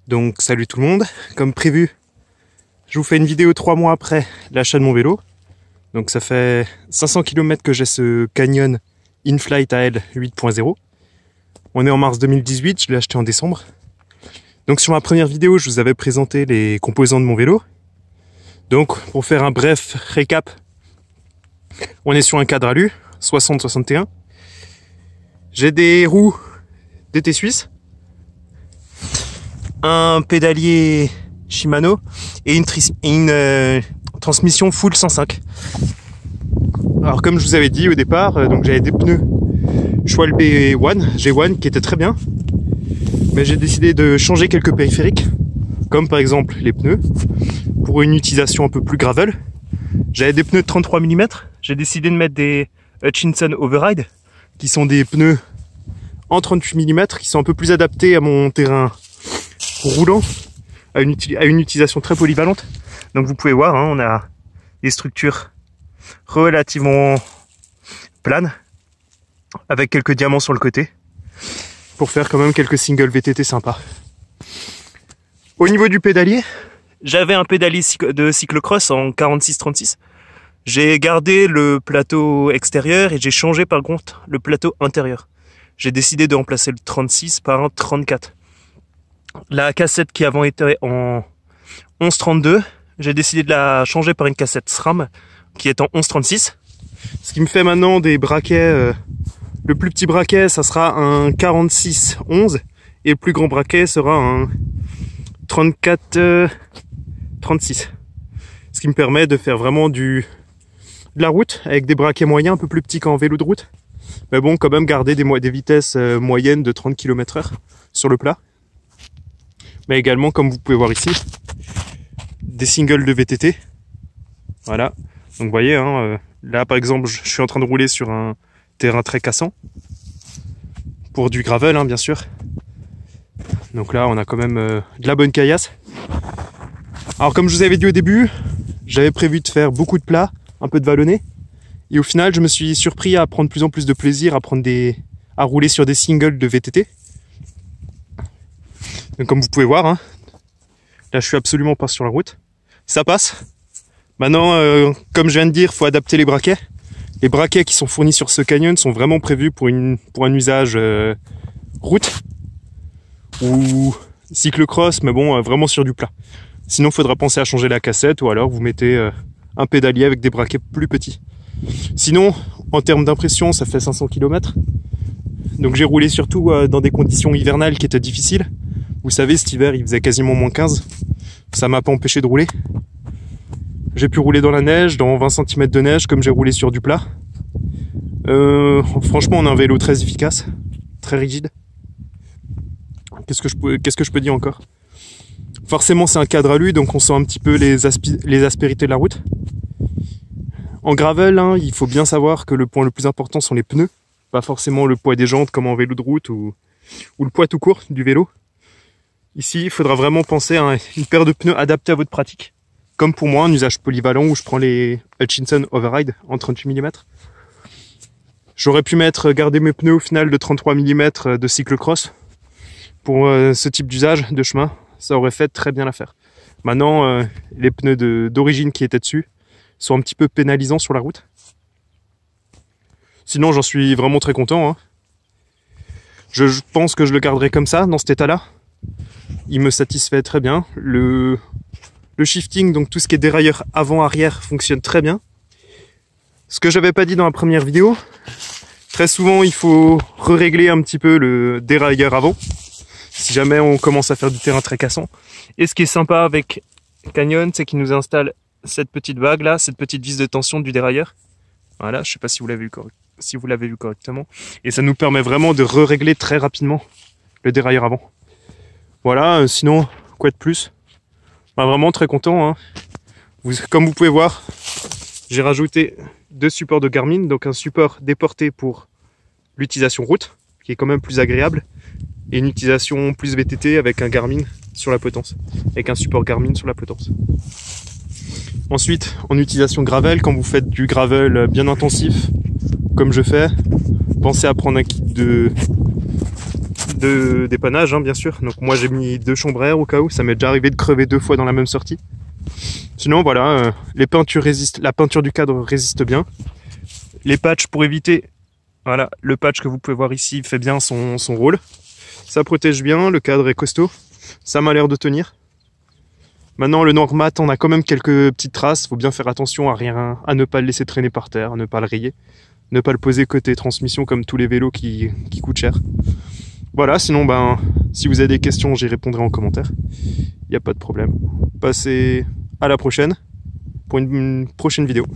Donc salut tout le monde, comme prévu, je vous fais une vidéo 3 mois après l'achat de mon vélo. Donc ça fait 500 km que j'ai ce Canyon InFlight AL 8.0. On est en mars 2018, je l'ai acheté en décembre. Donc sur ma première vidéo, je vous avais présenté les composants de mon vélo. Donc pour faire un bref récap, on est sur un cadre alu 60-61. J'ai des roues DT Suisse, un pédalier Shimano et une transmission full 105. Alors comme je vous avais dit au départ, donc j'avais des pneus Schwalbe G1 qui étaient très bien, mais j'ai décidé de changer quelques périphériques, comme par exemple les pneus, pour une utilisation un peu plus gravel. J'avais des pneus de 33 mm, j'ai décidé de mettre des Hutchinson Override, qui sont des pneus en 38 mm, qui sont un peu plus adaptés à mon terrain roulant, à une utilisation très polyvalente. Donc vous pouvez voir, hein, on a des structures relativement planes, avec quelques diamants sur le côté, pour faire quand même quelques singles VTT sympas. Au niveau du pédalier, j'avais un pédalier de cyclocross en 46-36. J'ai gardé le plateau extérieur et j'ai changé par contre le plateau intérieur. J'ai décidé de remplacer le 36 par un 34. La cassette qui avant était en 11-32, j'ai décidé de la changer par une cassette SRAM qui est en 11-36. Ce qui me fait maintenant des braquets, le plus petit braquet ça sera un 46-11 et le plus grand braquet sera un 34-36. Ce qui me permet de faire vraiment de la route avec des braquets moyens, un peu plus petits qu'en vélo de route. Mais bon, quand même garder des vitesses moyennes de 30 km/h sur le plat. Mais également, comme vous pouvez voir ici, des singles de VTT. Voilà. Donc vous voyez, hein, là par exemple, je suis en train de rouler sur un terrain très cassant. Pour du gravel, hein, bien sûr. Donc là, on a quand même de la bonne caillasse. Alors comme je vous avais dit au début, j'avais prévu de faire beaucoup de plats, un peu de vallonné. Et au final, je me suis surpris à prendre de plus en plus de plaisir à rouler sur des singles de VTT. Donc comme vous pouvez voir, hein, là je suis absolument pas sur la route. Ça passe. Maintenant, comme je viens de dire, il faut adapter les braquets. Les braquets qui sont fournis sur ce Canyon sont vraiment prévus pour un usage route ou cyclocross, mais bon, vraiment sur du plat. Sinon, il faudra penser à changer la cassette ou alors vous mettez un pédalier avec des braquets plus petits. Sinon, en termes d'impression, ça fait 500 km. Donc j'ai roulé surtout dans des conditions hivernales qui étaient difficiles. Vous savez, cet hiver, il faisait quasiment moins 15. Ça m'a pas empêché de rouler. J'ai pu rouler dans la neige, dans 20 cm de neige, comme j'ai roulé sur du plat. Franchement, on a un vélo très efficace, très rigide. Qu'est-ce que je peux dire encore? Forcément, c'est un cadre alu, donc on sent un petit peu les aspérités de la route. En gravel, hein, il faut bien savoir que le point le plus important sont les pneus, pas forcément le poids des jantes comme en vélo de route ou le poids tout court du vélo. Ici, il faudra vraiment penser à une paire de pneus adaptés à votre pratique. Comme pour moi, un usage polyvalent où je prends les Hutchinson Override en 38 mm. J'aurais pu garder mes pneus au final de 33 mm de cyclocross. Pour ce type d'usage de chemin, ça aurait fait très bien l'affaire. Maintenant, les pneus d'origine qui étaient dessus sont un petit peu pénalisants sur la route. Sinon, j'en suis vraiment très content, hein. Je pense que je le garderai comme ça, dans cet état-là. Il me satisfait très bien. Le shifting, donc tout ce qui est dérailleur avant-arrière, fonctionne très bien. Ce que j'avais pas dit dans la première vidéo, très souvent il faut régler un petit peu le dérailleur avant, si jamais on commence à faire du terrain très cassant. Et ce qui est sympa avec Canyon, c'est qu'il nous installe cette petite bague là, cette petite vis de tension du dérailleur. Voilà, je sais pas si vous l'avez vu correctement. Et ça nous permet vraiment de régler très rapidement le dérailleur avant. Voilà, sinon, quoi de plus? Vraiment très content, hein. Comme vous pouvez voir, j'ai rajouté 2 supports de Garmin, donc un support déporté pour l'utilisation route, qui est quand même plus agréable, et une utilisation plus VTT avec un Garmin sur la potence, avec un support Garmin sur la potence. Ensuite, en utilisation gravel, quand vous faites du gravel bien intensif, comme je fais, pensez à prendre un kit dépannage, hein, bien sûr. Donc moi j'ai mis 2 chambres à air au cas où. Ça m'est déjà arrivé de crever 2 fois dans la même sortie. Sinon voilà, les peintures résistent, la peinture du cadre résiste bien. Les patchs pour éviter, voilà, le patch que vous pouvez voir ici fait bien son rôle. Ça protège bien, le cadre est costaud. Ça m'a l'air de tenir. Maintenant le noir mat, on a quand même quelques petites traces. Faut bien faire attention à ne pas le laisser traîner par terre, à ne pas le rayer. Ne pas le poser côté transmission comme tous les vélos qui coûtent cher. Voilà, sinon si vous avez des questions, j'y répondrai en commentaire. Il n'y a pas de problème. Passez à la prochaine pour une prochaine vidéo.